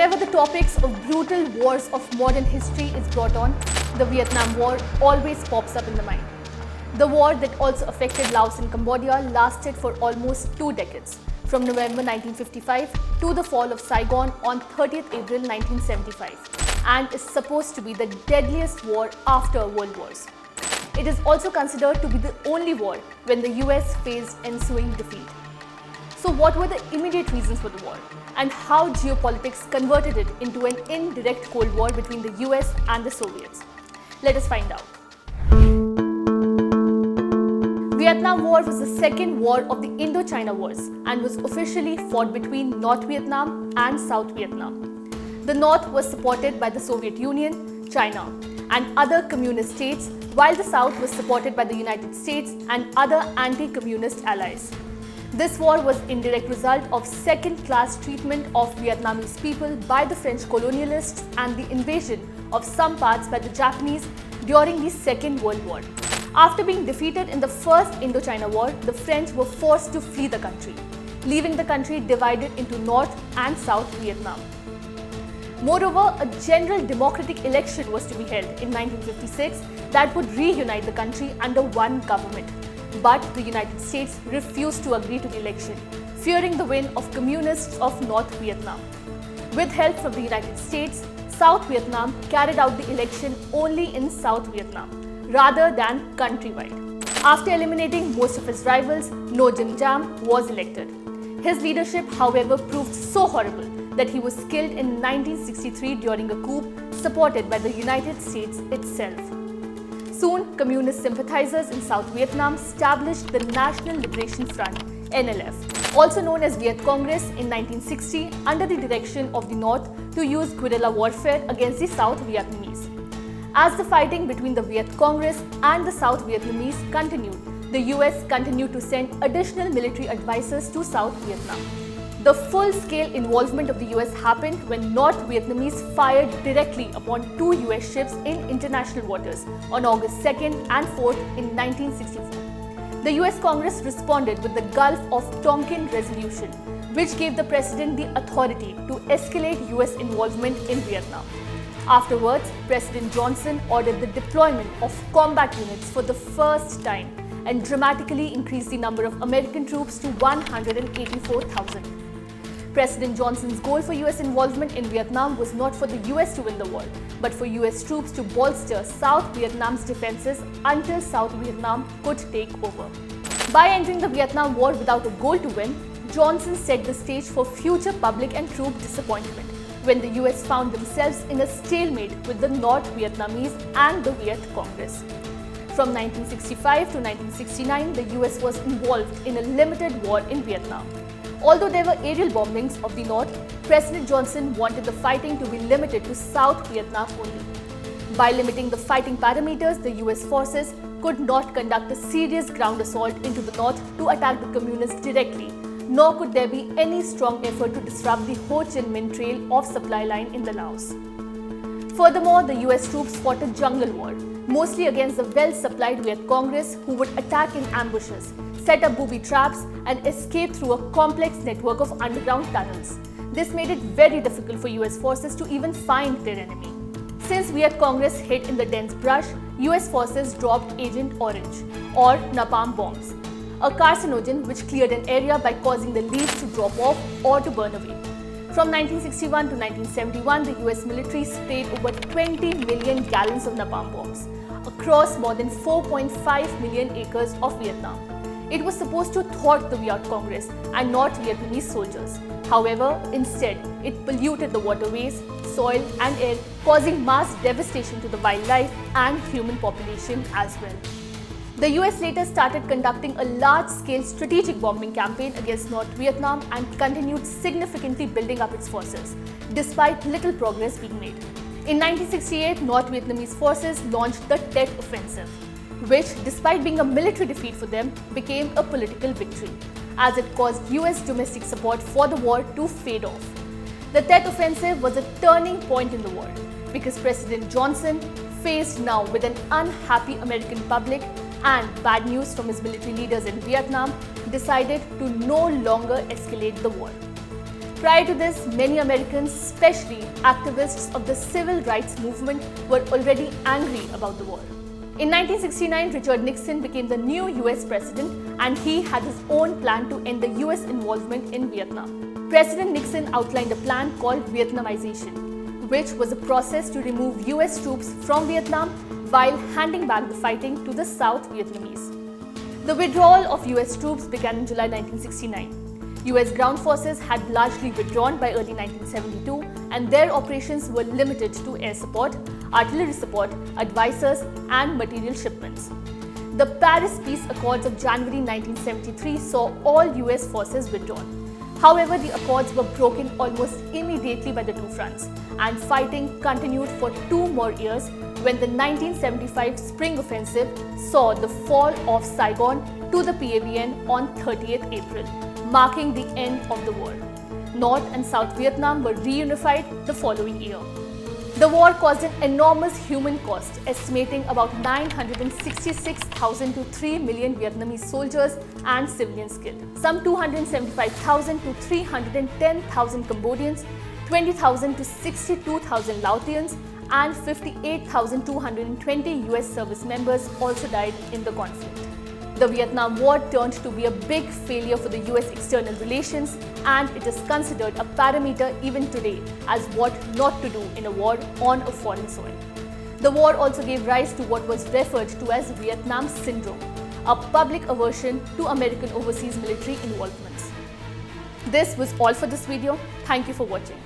Whenever the topics of brutal wars of modern history is brought on, the Vietnam War always pops up in the mind. The war that also affected Laos and Cambodia lasted for almost 2 decades, from November 1955 to the fall of Saigon on 30th April 1975, and is supposed to be the deadliest war after World Wars. It is also considered to be the only war when the US faced ensuing defeat. So what were the immediate reasons for the war, and how geopolitics converted it into an indirect Cold War between the US and the Soviets? Let us find out. Vietnam War was the second war of the Indo-China Wars and was officially fought between North Vietnam and South Vietnam. The North was supported by the Soviet Union, China, and other communist states, while the South was supported by the United States and other anti-communist allies. This war was an indirect result of second-class treatment of Vietnamese people by the French colonialists and the invasion of some parts by the Japanese during the Second World War. After being defeated in the First Indochina War, the French were forced to flee the country, leaving the country divided into North and South Vietnam. Moreover, a general democratic election was to be held in 1956 that would reunite the country under one government. But the United States refused to agree to the election, fearing the win of communists of North Vietnam. With help from the United States, South Vietnam carried out the election only in South Vietnam, rather than countrywide. After eliminating most of his rivals, No Jim Jam was elected. His leadership, however, proved so horrible that he was killed in 1963 during a coup supported by the United States itself. Soon, communist sympathizers in South Vietnam established the National Liberation Front, NLF, also known as VIET Congress in 1960 under the direction of the North to use guerrilla warfare against the South Vietnamese. As the fighting between the VIET Congress and the South Vietnamese continued, the US continued to send additional military advisors to South Vietnam. The full-scale involvement of the US happened when North Vietnamese fired directly upon 2 US ships in international waters on August 2nd and 4th in 1964. The US Congress responded with the Gulf of Tonkin Resolution, which gave the President the authority to escalate US involvement in Vietnam. Afterwards, President Johnson ordered the deployment of combat units for the first time and dramatically increased the number of American troops to 184,000. President Johnson's goal for US involvement in Vietnam was not for the US to win the war, but for US troops to bolster South Vietnam's defenses until South Vietnam could take over. By entering the Vietnam War without a goal to win, Johnson set the stage for future public and troop disappointment when the US found themselves in a stalemate with the North Vietnamese and the Viet Congress. From 1965 to 1969, the US was involved in a limited war in Vietnam. Although there were aerial bombings of the North, President Johnson wanted the fighting to be limited to South Vietnam only. By limiting the fighting parameters, the US forces could not conduct a serious ground assault into the North to attack the communists directly, nor could there be any strong effort to disrupt the Ho Chi Minh Trail of supply line in the Laos. Furthermore, the US troops fought a jungle war, mostly against the well-supplied Viet Congress, who would attack in ambushes, set up booby traps, and escape through a complex network of underground tunnels. This made it very difficult for US forces to even find their enemy. Since Viet Congress hid in the dense brush, US forces dropped Agent Orange, or NAPALM bombs, a carcinogen which cleared an area by causing the leaves to drop off or to burn away. From 1961 to 1971, the US military sprayed over 20 million gallons of napalm bombs across more than 4.5 million acres of Vietnam. It was supposed to thwart the Viet Congress and not Vietnamese soldiers. However, instead, it polluted the waterways, soil and air, causing mass devastation to the wildlife and human population as well. The US later started conducting a large-scale strategic bombing campaign against North Vietnam and continued significantly building up its forces, despite little progress being made. In 1968, North Vietnamese forces launched the Tet Offensive, which, despite being a military defeat for them, became a political victory, as it caused US domestic support for the war to fade off. The Tet Offensive was a turning point in the war, because President Johnson, faced now with an unhappy American public and bad news from his military leaders in Vietnam, decided to no longer escalate the war. Prior to this, many Americans, especially activists of the civil rights movement, were already angry about the war. In 1969, Richard Nixon became the new US president, and he had his own plan to end the US involvement in Vietnam. President Nixon outlined a plan called Vietnamization, which was a process to remove US troops from Vietnam while handing back the fighting to the South Vietnamese. The withdrawal of US troops began in July 1969. US ground forces had largely withdrawn by early 1972, and their operations were limited to air support, artillery support, advisors, and material shipments. The Paris Peace Accords of January 1973 saw all US forces withdrawn. However, the accords were broken almost immediately by the two fronts, and fighting continued for 2 more years when the 1975 Spring Offensive saw the fall of Saigon to the PAVN on 30th April, marking the end of the war. North and South Vietnam were reunified the following year. The war caused an enormous human cost, estimating about 966,000 to 3 million Vietnamese soldiers and civilians killed. Some 275,000 to 310,000 Cambodians, 20,000 to 62,000 Laotians, and 58,220 US service members also died in the conflict. The Vietnam War turned to be a big failure for the US external relations, and it is considered a parameter even today as what not to do in a war on a foreign soil. The war also gave rise to what was referred to as Vietnam Syndrome, a public aversion to American overseas military involvements. This was all for this video. Thank you for watching.